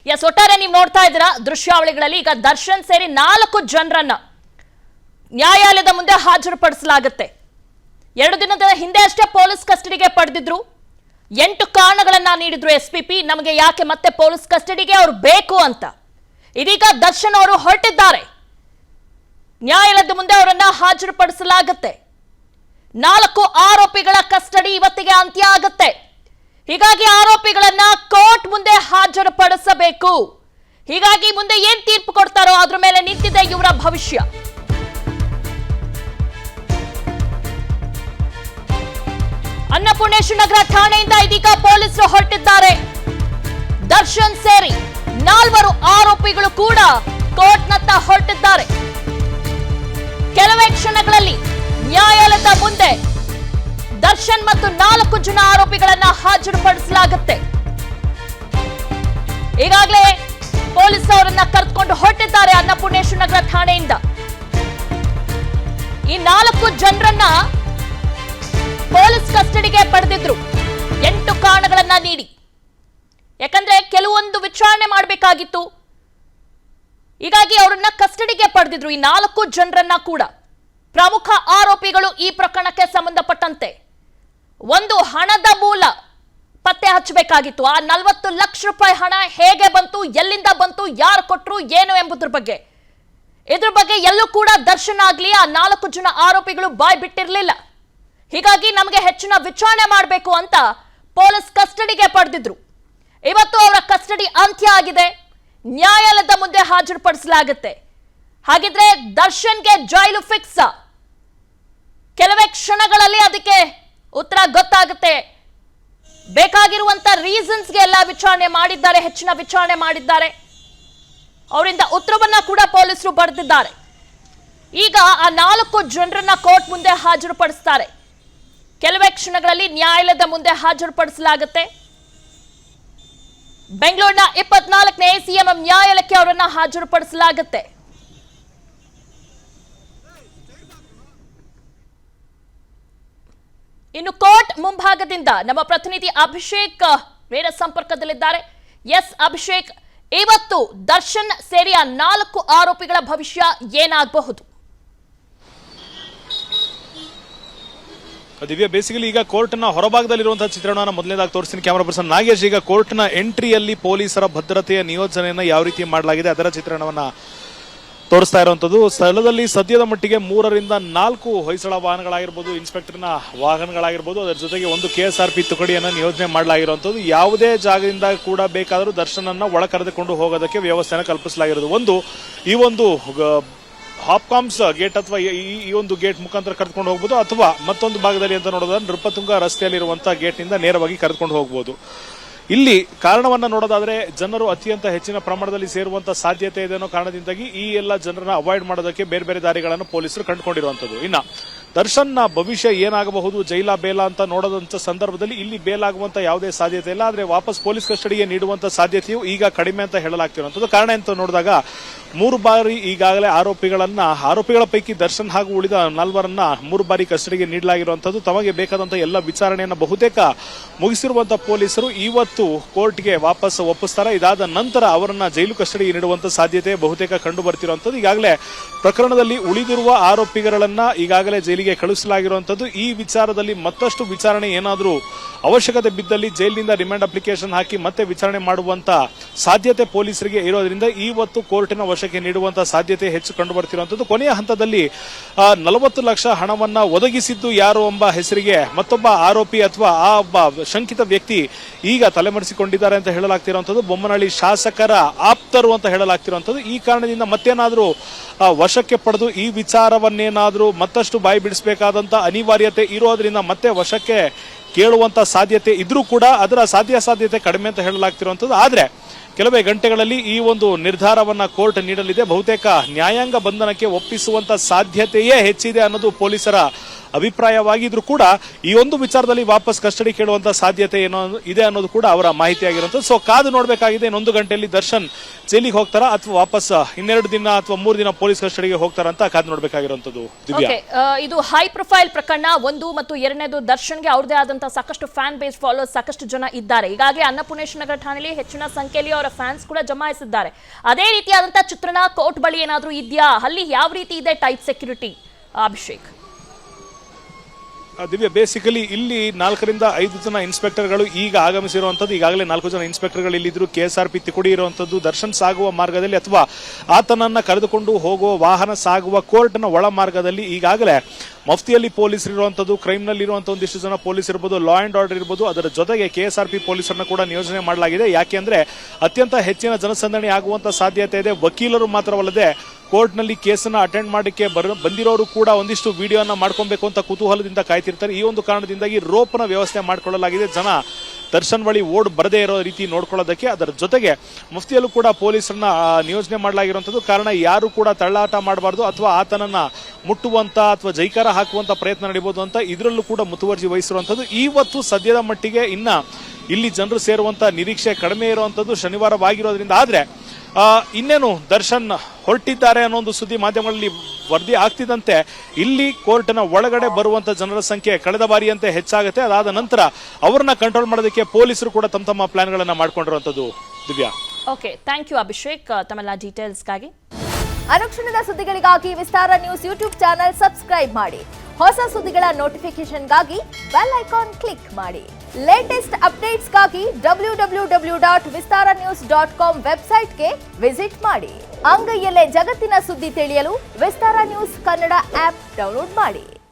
S ಒಟ್ಟಾರೆ ನೀವು ನೋಡ್ತಾ ಇದ್ದೀರಾ ದೃಶ್ಯಾವಳಿಗಳಲ್ಲಿ ಈಗ ದರ್ಶನ್ ಸೇರಿ 4 ಜನರನ್ನ ನ್ಯಾಯಾಲಯದ ಮುಂದೆ ಹಾಜರುಪಡಿಸಲಾಗುತ್ತೆ. 2 ದಿನದ ಹಿಂದೆ ಅಷ್ಟೇ ಪೊಲೀಸ್ ಕಸ್ಟಡಿಗೆ ಪಡೆದಿದ್ರು. 8 ಕಾರಣಗಳನ್ನ ನೀಡಿದ್ರು ಎಸ್ಪಿಪಿ, ನಮಗೆ ಯಾಕೆ ಮತ್ತೆ ಪೊಲೀಸ್ ಕಸ್ಟಡಿಗೆ ಅವರು ಬೇಕು ಅಂತ. ಇದೀಗ ದರ್ಶನ್ ಅವರು ಹೊರಟಿದ್ದಾರೆ. ನ್ಯಾಯಾಲಯದ ಮುಂದೆ ಅವರನ್ನ ಹಾಜರುಪಡಿಸಲಾಗುತ್ತೆ. 4 ಆರೋಪಿಗಳ ಕಸ್ಟಡಿ ಇವತ್ತಿಗೆ ಅಂತ್ಯ ಆಗುತ್ತೆ. ಹೀಗಾಗಿ ಆರೋಪಿಗಳನ್ನ ಕೋರ್ಟ್ ಮುಂದೆ ಹಾಜರುಪಡಿಸಬೇಕು. ಹೀಗಾಗಿ ಮುಂದೆ ಏನ್ ತೀರ್ಪು ಕೊಡ್ತಾರೋ ಅದ್ರ ಮೇಲೆ ನಿಂತಿದೆ ಇವರ ಭವಿಷ್ಯ. ಅನ್ನಪೂರ್ಣೇಶ್ವರ ನಗರ ಠಾಣೆಯಿಂದ ಇದೀಗ ಪೊಲೀಸರು ಹೊರಟಿದ್ದಾರೆ. ದರ್ಶನ್ ಸೇರಿ 4 ಆರೋಪಿಗಳು ಕೂಡ ಕೋರ್ಟ್ನತ್ತ ಹೊರಟಿದ್ದಾರೆ. ಕೆಲವೇ ಕ್ಷಣಗಳಲ್ಲಿ ನ್ಯಾಯಾಲಯದ ಮುಂದೆ ದರ್ಶನ್ ಮತ್ತು 4 ಜನ ಆರೋಪಿಗಳನ್ನ ಹಾಜರುಪಡಿಸಲಾಗುತ್ತೆ. ಈಗಾಗಲೇ ಪೊಲೀಸ್ ಅವರನ್ನ ಕರೆದುಕೊಂಡು ಹೊರಟಿದ್ದಾರೆ ಅನ್ನಪೂರ್ಣೇಶ್ವರ ನಗರ ಠಾಣೆಯಿಂದ. ಈ 4 ಜನರನ್ನ ಪೊಲೀಸ್ ಕಸ್ಟಡಿಗೆ ಪಡೆದಿದ್ರು 8 ಕಾರಣಗಳನ್ನ ನೀಡಿ. ಯಾಕಂದ್ರೆ ಕೆಲವೊಂದು ವಿಚಾರಣೆ ಮಾಡಬೇಕಾಗಿತ್ತು. ಹೀಗಾಗಿ ಅವರನ್ನ ಕಸ್ಟಡಿಗೆ ಪಡೆದಿದ್ರು. ಈ 4 ಜನರನ್ನ ಕೂಡ ಪ್ರಮುಖ ಆರೋಪಿಗಳು ಈ ಪ್ರಕರಣಕ್ಕೆ ಸಂಬಂಧಪಟ್ಟಂತೆ ಒಂದು ಹಣದ ಮೂಲ ಪತ್ತೆ ಹಚ್ಚಬೇಕಾಗಿತ್ತು. ಆ 40 ಲಕ್ಷ ರೂಪಾಯಿ ಹಣ ಹೇಗೆ ಬಂತು, ಎಲ್ಲಿಂದ ಬಂತು, ಯಾರು ಕೊಟ್ಟರು, ಏನು ಎಂಬುದ್ರ ಬಗ್ಗೆ ಎಲ್ಲೂ ಕೂಡ ದರ್ಶನ್ ಆಗ್ಲಿ ಆ 4 ಜನ ಆರೋಪಿಗಳು ಬಾಯ್ ಬಿಟ್ಟಿರಲಿಲ್ಲ. ಹೀಗಾಗಿ ನಮಗೆ ಹೆಚ್ಚಿನ ವಿಚಾರಣೆ ಮಾಡಬೇಕು ಅಂತ ಪೊಲೀಸ್ ಕಸ್ಟಡಿಗೆ ಪಡೆದಿದ್ರು. ಇವತ್ತು ಅವರ ಕಸ್ಟಡಿ ಅಂತ್ಯ ಆಗಿದೆ. ನ್ಯಾಯಾಲಯದ ಮುಂದೆ ಹಾಜರುಪಡಿಸಲಾಗುತ್ತೆ. ಹಾಗಿದ್ರೆ ದರ್ಶನ್ಗೆ ಜೈಲು ಫಿಕ್ಸ್. ಕೆಲವೇ ಕ್ಷಣಗಳಲ್ಲಿ ಅದಕ್ಕೆ ಉತ್ತರ ಗೊತ್ತಾಗುತ್ತೆ. ಬೇಕಾಗಿರುವಂತ ರೀಸನ್ಸ್ಗೆ ಎಲ್ಲ ವಿಚಾರಣೆ ಮಾಡಿದ್ದಾರೆ, ಹೆಚ್ಚಿನ ವಿಚಾರಣೆ ಮಾಡಿದ್ದಾರೆ. ಅವರಿಂದ ಉತ್ತರವನ್ನ ಕೂಡ ಪೊಲೀಸರು ಬರೆದಿದ್ದಾರೆ. ಈಗ ಆ 4 ಜನರನ್ನ ಕೋರ್ಟ್ ಮುಂದೆ ಹಾಜರುಪಡಿಸ್ತಾರೆ. ಕೆಲವೇ ಕ್ಷಣಗಳಲ್ಲಿ ನ್ಯಾಯಾಲಯದ ಮುಂದೆ ಹಾಜರುಪಡಿಸಲಾಗುತ್ತೆ. ಬೆಂಗಳೂರಿನ 24ನೇ ಸಿಎಂಎಂ ನ್ಯಾಯಾಲಯಕ್ಕೆ ಅವರನ್ನ ಹಾಜರುಪಡಿಸಲಾಗುತ್ತೆ. ಇನ್ನು ಕೋರ್ಟ್ ಮುಂಭಾಗದಿಂದ ನಮ್ಮ ಪ್ರತಿನಿಧಿ ಅಭಿಷೇಕ್ ನೇರ ಸಂಪರ್ಕದಲ್ಲಿದ್ದಾರೆ. ಎಸ್ ಅಭಿಷೇಕ್, ಇವತ್ತು ದರ್ಶನ್ ಸೇರಿ 4 ಆರೋಪಿಗಳ ಭವಿಷ್ಯ ಏನಾಗಬಹುದು? ದಿವ್ಯ, ಬೇಸಿಕಲಿ ಈಗ ಕೋರ್ಟ್ನ ಹೊರಭಾಗದಲ್ಲಿರುವಂತಹ ಚಿತ್ರಣವನ್ನು ಮೊದಲನೇದಾಗಿ ತೋರಿಸ್ತೀನಿ ಕ್ಯಾಮರಾ ಪರ್ಸನ್ ನಾಗೇಶ್. ಈಗ ಕೋರ್ಟ್ನ ಎಂಟ್ರಿಯಲ್ಲಿ ಪೊಲೀಸರ ಭದ್ರತೆಯ ನಿಯೋಜನೆಯನ್ನ ಯಾವ ರೀತಿ ಮಾಡಲಾಗಿದೆ ಅದರ ಚಿತ್ರಣವನ್ನ ತೋರಿಸ್ತಾ ಇರುವಂತದ್ದು. ಸ್ಥಳದಲ್ಲಿ ಸದ್ಯದ ಮಟ್ಟಿಗೆ 3 ರಿಂದ 4 ಹೊಯ್ಸಳ ವಾಹನಗಳಾಗಿರ್ಬೋದು, ಇನ್ಸ್ಪೆಕ್ಟರ್ನ ವಾಹನಗಳಾಗಿರ್ಬೋದು, ಅದರ ಜೊತೆಗೆ ಒಂದು KSRP ತುಕಡಿಯನ್ನ ನಿಯೋಜನೆ ಮಾಡಲಾಗಿರುವಂತದ್ದು. ಯಾವುದೇ ಜಾಗದಿಂದ ಕೂಡ ಬೇಕಾದರೂ ದರ್ಶನನ್ನ ಒಳ ಕರೆದುಕೊಂಡು ಹೋಗೋದಕ್ಕೆ ವ್ಯವಸ್ಥೆಯನ್ನು ಕಲ್ಪಿಸಲಾಗಿರೋದು. ಈ ಒಂದು ಹಾಪ್ಕಾಮ್ಸ್ ಗೇಟ್ ಅಥವಾ ಈ ಒಂದು ಗೇಟ್ ಮುಖಾಂತರ ಕರೆದುಕೊಂಡು ಹೋಗಬಹುದು, ಅಥವಾ ಮತ್ತೊಂದು ಭಾಗದಲ್ಲಿ ಅಂತ ನೋಡೋದಾದ್ರೆ ನೃಪತುಂಗ ರಸ್ತೆಯಲ್ಲಿರುವಂತಹ ಗೇಟ್ ನಿಂದ ನೇರವಾಗಿ ಕರೆದುಕೊಂಡು ಹೋಗಬಹುದು. ಇಲ್ಲಿ ಕಾರಣವನ್ನ ನೋಡೋದಾದ್ರೆ ಜನರು ಅತ್ಯಂತ ಹೆಚ್ಚಿನ ಪ್ರಮಾಣದಲ್ಲಿ ಸೇರುವಂತಹ ಸಾಧ್ಯತೆ ಇದೆ ಅನ್ನೋ ಕಾರಣದಿಂದಾಗಿ ಈ ಎಲ್ಲ ಜನರನ್ನ ಅವಾಯ್ಡ್ ಮಾಡೋದಕ್ಕೆ ಬೇರೆ ಬೇರೆ ದಾರಿಗಳನ್ನು ಪೊಲೀಸರು ಕಂಡುಕೊಂಡಿರುವಂತದ್ದು. ಇನ್ನ ದರ್ಶನ್ನ ಭವಿಷ್ಯ ಏನಾಗಬಹುದು, ಜೈಲ ಬೇಲ ಅಂತ ನೋಡೋದಂತ ಸಂದರ್ಭದಲ್ಲಿ ಇಲ್ಲಿ ಬೇಲಾಗುವಂತ ಯಾವುದೇ ಸಾಧ್ಯತೆ ಇಲ್ಲ. ಆದ್ರೆ ವಾಪಸ್ ಪೊಲೀಸ್ ಕಸ್ಟಡಿಗೆ ನೀಡುವಂತ ಸಾಧ್ಯತೆಯು ಈಗ ಕಡಿಮೆ ಅಂತ ಹೇಳಲಾಗ್ತಿರುವಂತದ್ದು. ಕಾರಣ ಅಂತ ನೋಡಿದಾಗ 3 ಬಾರಿ ಈಗಾಗಲೇ ಆರೋಪಿಗಳ ಪೈಕಿ ದರ್ಶನ್ ಹಾಗೂ ಉಳಿದ 4ರನ್ನ 3 ಬಾರಿ ಕಸ್ಟಡಿಗೆ ನೀಡಲಾಗಿರುವಂತದ್ದು. ತಮಗೆ ಬೇಕಾದಂತಹ ಎಲ್ಲ ವಿಚಾರಣೆಯನ್ನ ಬಹುತೇಕ ಮುಗಿಸಿರುವಂತಹ ಪೊಲೀಸರು ಇವತ್ತು ಕೋರ್ಟ್ಗೆ ವಾಪಸ್ ಒಪ್ಪಿಸ್ತಾರೆ. ಇದಾದ ನಂತರ ಅವರನ್ನ ಜೈಲು ಕಸ್ಟಡಿಗೆ ನೀಡುವಂತ ಸಾಧ್ಯತೆ ಬಹುತೇಕ ಕಂಡು ಬರ್ತಿರುವಂತದ್ದು. ಈಗಾಗಲೇ ಪ್ರಕರಣದಲ್ಲಿ ಉಳಿದಿರುವ ಆರೋಪಿಗಳನ್ನ ಈಗಾಗಲೇ ಜೈಲಿಗೆ ಕಳುಹಿಸಲಾಗಿರುವಂತದ್ದು. ಈ ವಿಚಾರದಲ್ಲಿ ಮತ್ತಷ್ಟು ವಿಚಾರಣೆ ಏನಾದರೂ ಅವಶ್ಯಕತೆ ಬಿದ್ದಲ್ಲಿ ಜೈಲಿನಿಂದ ರಿಮಾಂಡ್ ಅಪ್ಲಿಕೇಶನ್ ಹಾಕಿ ಮತ್ತೆ ವಿಚಾರಣೆ ಮಾಡುವಂತ ಸಾಧ್ಯತೆ ಪೊಲೀಸರಿಗೆ ಇರೋದ್ರಿಂದ ಇವತ್ತು ಕೋರ್ಟಿನ ವಶಕ್ಕೆ ನೀಡುವಂತಹ ಸಾಧ್ಯತೆ ಹೆಚ್ಚು ಕಂಡು ಬರ್ತಿರುವಂತದ್ದು. ಕೊನೆಯ ಹಂತದಲ್ಲಿ 40 ಲಕ್ಷ ಹಣವನ್ನ ಒದಗಿಸಿದ್ದು ಯಾರು ಎಂಬ ಹೆಸರಿಗೆ ಮತ್ತೊಬ್ಬ ಆರೋಪಿ ಅಥವಾ ಆ ಒಬ್ಬ ಶಂಕಿತ ವ್ಯಕ್ತಿ ಈಗ ತಲೆಮರೆಸಿಕೊಂಡಿದ್ದಾರೆ ಅಂತ ಹೇಳಲಾಗ್ತಿರುವಂತದ್ದು. ಬೊಮ್ಮನಹಳ್ಳಿ ಶಾಸಕರ ಆಪ್ತರು ಅಂತ ಹೇಳಲಾಗ್ತಿರುವಂತದ್ದು. ಈ ಕಾರಣದಿಂದ ಮತ್ತೇನಾದ್ರೂ ವಶಕ್ಕೆ ಪಡೆದು ಈ ವಿಚಾರವನ್ನೇನಾದ್ರೂ ಮತ್ತಷ್ಟು ಬಾಯಿ ಬಿಡಿಸಬೇಕಾದಂತ ಅನಿವಾರ್ಯತೆ ಇರೋದ್ರಿಂದ ಮತ್ತೆ ವಶಕ್ಕೆ ಕೇಳುವಂತ ಸಾಧ್ಯತೆ ಇದ್ರೂ ಕೂಡ ಅದರ ಸಾಧ್ಯತೆ ಕಡಿಮೆ ಅಂತ ಹೇಳಲಾಗ್ತಿರುವಂತದ್ದು. ಆದ್ರೆ ಕೆಲವೇ ಗಂಟೆಗಳಲ್ಲಿ ಈ ಒಂದು ನಿರ್ಧಾರವನ್ನ ಕೋರ್ಟ್ ನೀಡಲಿದೆ. ಬಹುತೇಕ ನ್ಯಾಯಾಂಗ ಬಂಧನಕ್ಕೆ ಒಪ್ಪಿಸುವಂತ ಸಾಧ್ಯತೆಯೇ ಹೆಚ್ಚಿದೆ ಅನ್ನೋದು ಪೊಲೀಸರ ಅಭಿಪ್ರಾಯವಾಗಿದ್ರು ಕೂಡ ಈ ಒಂದು ವಿಚಾರದಲ್ಲಿ ವಾಪಸ್ ಕಸ್ಟಡಿ ಕೇಳುವಂತ ಸಾಧ್ಯತೆ ಏನೋ ಇದೆ ಅನ್ನೋದು ಕೂಡ ಅವರ ಮಾಹಿತಿ ಆಗಿರುವಂತದ್ದು. ಸೊ ಕಾದು ನೋಡಬೇಕಾಗಿದೆ, ಇನ್ನೊಂದು ಗಂಟೆಯಲ್ಲಿ ದರ್ಶನ್ ಜೈಲಿಗೆ ಹೋಗ್ತಾರಾ ಅಥವಾ ವಾಪಸ್ 12 ದಿನ ಅಥವಾ 3 ದಿನ ಪೊಲೀಸ್ ಕಸ್ಟಡಿಗೆ ಹೋಗ್ತಾರಾ ಅಂತ ಕಾದು ನೋಡಬೇಕಾಗಿರುವಂತದ್ದು. ದಿವ್ಯಾ, ಇದು ಹೈ ಪ್ರೊಫೈಲ್ ಪ್ರಕರಣ 1 ಮತ್ತು 2ನೇದು ದರ್ಶನ್ಗೆ ಅವ್ರದೇ ಆದಂತಹ ಸಾಕಷ್ಟು ಫ್ಯಾನ್ ಬೇಸ್ ಫಾಲೋವರ್ಸ್ ಸಾಕಷ್ಟು ಜನ ಇದ್ದಾರೆ. ಈಗಾಗಲೇ ಅನ್ನಪೂರ್ಣೇಶ್ವರ ನಗರ ಠಾಣೆಯಲ್ಲಿ ಹೆಚ್ಚಿನ ಸಂಖ್ಯೆಯಲ್ಲಿ ಅವರ ಫ್ಯಾನ್ಸ್ ಕೂಡ ಜಮಾಯಿಸಿದ್ದಾರೆ. ಅದೇ ರೀತಿಯಾದಂತಹ ಚಿತ್ರಣ ಕೋರ್ಟ್ ಬಳಿ ಏನಾದ್ರೂ ಇದೆಯಾ? ಅಲ್ಲಿ ಯಾವ ರೀತಿ ಇದೆ ಟೈಟ್ ಸೆಕ್ಯೂರಿಟಿ? ಅಭಿಷೇಕ್, ದಿವ್ಯ, ಬೇಸಿಕಲಿ ಇಲ್ಲಿ 4 ರಿಂದ 5 ಜನ ಇನ್ಸ್ಪೆಕ್ಟರ್ಗಳು ಈಗ ಆಗಮಿಸಿರುವಂತದ್ದು. ಈಗಾಗಲೇ 4 ಜನ ಇನ್ಸ್ಪೆಕ್ಟರ್ಗಳು ಇಲ್ಲಿದ್ರು. KSRP ತಿಕುಡಿ ಇರುವಂತದ್ದು ದರ್ಶನ್ ಸಾಗುವ ಮಾರ್ಗದಲ್ಲಿ ಅಥವಾ ಆತನನ್ನ ಕರೆದುಕೊಂಡು ಹೋಗುವ ವಾಹನ ಸಾಗುವ ಕೋರ್ಟ್ನ ಒಳ ಮಾರ್ಗದಲ್ಲಿ ಈಗಾಗಲೇ ಮಫ್ತಿಯಲ್ಲಿ ಪೊಲೀಸರು ಇರುವಂತದ್ದು, ಕ್ರೈಮ್ ನಲ್ಲಿ ಇರುವಂತಹ ಒಂದಿಷ್ಟು ಜನ ಪೊಲೀಸ್ ಇರಬಹುದು, ಲಾ ಅಂಡ್ ಆರ್ಡರ್ ಇರಬಹುದು. ಅದರ ಜೊತೆಗೆ KSRP ಪೊಲೀಸರನ್ನ ಕೂಡ ನಿಯೋಜನೆ ಮಾಡಲಾಗಿದೆ. ಯಾಕೆಂದ್ರೆ ಅತ್ಯಂತ ಹೆಚ್ಚಿನ ಜನಸಂದಣಿ ಆಗುವಂತ ಸಾಧ್ಯತೆ ಇದೆ. ವಕೀಲರು ಮಾತ್ರವಲ್ಲದೆ ಕೋರ್ಟ್ನಲ್ಲಿ ಕೇಸನ್ನ ಅಟೆಂಡ್ ಮಾಡಲಿಕ್ಕೆ ಬಂದಿರೋರು ಕೂಡ ಒಂದಿಷ್ಟು ವಿಡಿಯೋನ ಮಾಡ್ಕೊಬೇಕು ಅಂತ ಕುತೂಹಲದಿಂದ ಕಾಯ್ತಿರ್ತಾರೆ. ಈ ಒಂದು ಕಾರಣದಿಂದಾಗಿ ರೋಪ್ನ ವ್ಯವಸ್ಥೆ ಮಾಡಿಕೊಳ್ಳಲಾಗಿದೆ, ಜನ ದರ್ಶನ್ ಬಳಿ ಓಡ್ ಬರದೇ ಇರೋ ರೀತಿ ನೋಡ್ಕೊಳ್ಳೋದಕ್ಕೆ. ಅದರ ಜೊತೆಗೆ ಮುಫ್ತಿಯಲ್ಲೂ ಕೂಡ ಪೊಲೀಸರನ್ನ ನಿಯೋಜನೆ ಮಾಡಲಾಗಿರುವಂತದ್ದು. ಕಾರಣ ಯಾರು ಕೂಡ ತಳ್ಳಾಟ ಮಾಡಬಾರ್ದು ಅಥವಾ ಆತನನ್ನ ಮುಟ್ಟುವಂತ ಅಥವಾ ಜೈಕಾರ ಹಾಕುವಂತ ಪ್ರಯತ್ನ ನಡೀಬಹುದು ಅಂತ ಇದರಲ್ಲೂ ಕೂಡ ಮುತುವರ್ಜಿ ವಹಿಸಿರುವಂತದ್ದು. ಇವತ್ತು ಸದ್ಯದ ಮಟ್ಟಿಗೆ ಇನ್ನ ಇಲ್ಲಿ ಜನರು ಸೇರುವಂತ ನಿರೀಕ್ಷೆ ಕಡಿಮೆ ಇರುವಂತದ್ದು ಶನಿವಾರವಾಗಿರೋದ್ರಿಂದ. ಆದ್ರೆ ಇನ್ನೇನು ದರ್ಶನ್ ಹೊರಟಿದ್ದಾರೆ ಅನ್ನೋ ಒಂದು ಸುದ್ದಿ ಮಾಧ್ಯಮಗಳಲ್ಲಿ ವರದಿ ಆಗ್ತಿದ್ದಂತೆ ಇಲ್ಲಿ ಕೋರ್ಟ್ನ ಒಳಗಡೆ ಬರುವಂತ ಜನರ ಸಂಖ್ಯೆ ಕಳೆದ ಬಾರಿಯಂತೆ ಹೆಚ್ಚಾಗುತ್ತೆ. ಅದಾದ ನಂತರ ಅವರನ್ನ ಕಂಟ್ರೋಲ್ ಮಾಡೋದಕ್ಕೆ ಪೊಲೀಸರು ಕೂಡ ತಮ್ಮ ಪ್ಲಾನ್ಗಳನ್ನ ಮಾಡ್ಕೊಂಡಿರುವಂತದ್ದು. Divya, okay, thank you Abhishek ತಮ್ಮೆಲ್ಲ ಡೀಟೇಲ್ಸ್ಗಾಗಿ. ಅನುಕ್ಷಣದ ಸುದ್ದಿಗಳಿಗಾಗಿ Vistara news YouTube channel subscribe ಮಾಡಿ. ಹೊಸ ಸುದ್ದಿಗಳ ನೋಟಿಫಿಕೇಶನ್ಗಾಗಿ ಬೆಲ್ ಐಕಾನ್ ಕ್ಲಿಕ್ ಮಾಡಿ. ಲೇಟೆಸ್ಟ್ ಅಪ್ಡೇಟ್ಸ್ಗಾಗಿ www.vistaranews.com ವೆಬ್ಸೈಟ್ಗೆ ವಿಸಿಟ್ ಮಾಡಿ. ಅಂಗೈಯಲ್ಲೇ ಜಗತ್ತಿನ ಸುದ್ದಿ ತಿಳಿಯಲು Vistara news Kannada app download ಮಾಡಿ.